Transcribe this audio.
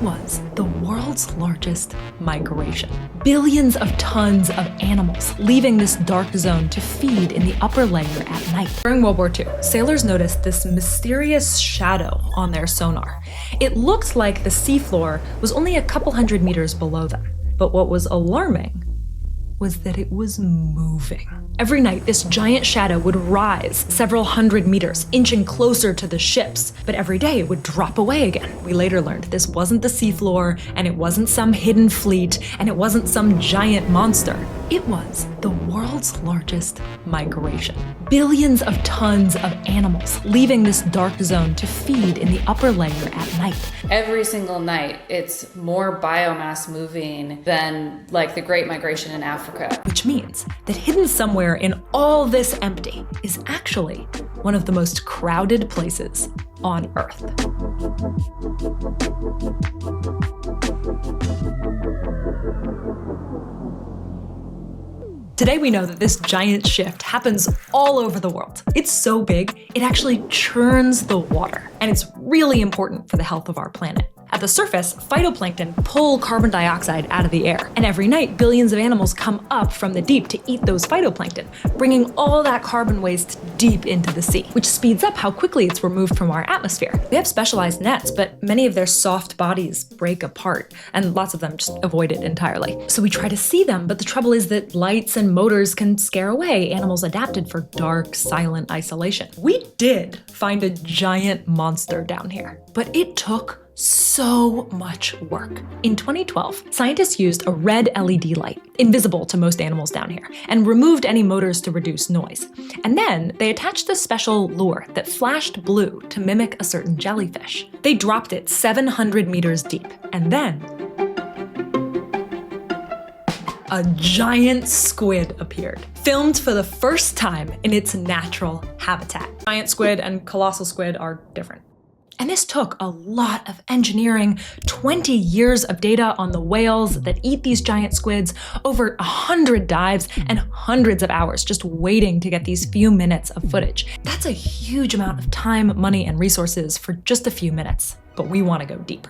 It was the world's largest migration. Billions of tons of animals leaving this dark zone to feed in the upper layer at night. During World War II, sailors noticed this mysterious shadow on their sonar. It looked like the seafloor was only a couple hundred meters below them. But what was alarming was that it was moving. Every night, this giant shadow would rise several hundred meters, inching closer to the ships, but every day it would drop away again. We later learned this wasn't the seafloor, and it wasn't some hidden fleet, and it wasn't some giant monster. It was the world's largest migration. Billions of tons of animals leaving this dark zone to feed in the upper layer at night. Every single night, it's more biomass moving than like the Great Migration in Africa. Which means that hidden somewhere in all this empty is actually one of the most crowded places on Earth. Today we know that this giant shift happens all over the world. It's so big, it actually churns the water, and it's really important for the health of our planet. At the surface, phytoplankton pull carbon dioxide out of the air, and every night billions of animals come up from the deep to eat those phytoplankton, bringing all that carbon waste deep into the sea, which speeds up how quickly it's removed from our atmosphere. We have specialized nets, but many of their soft bodies break apart, and lots of them just avoid it entirely. So we try to see them, but the trouble is that lights and motors can scare away animals adapted for dark, silent isolation. We did find a giant monster down here, but it took so much work. In 2012, scientists used a red LED light, invisible to most animals down here, and removed any motors to reduce noise. And then they attached a special lure that flashed blue to mimic a certain jellyfish. They dropped it 700 meters deep, and then a giant squid appeared, filmed for the first time in its natural habitat. Giant squid and colossal squid are different. And this took a lot of engineering, 20 years of data on the whales that eat these giant squids, over 100 dives, and hundreds of hours just waiting to get these few minutes of footage. That's a huge amount of time, money, and resources for just a few minutes, but we want to go deeper.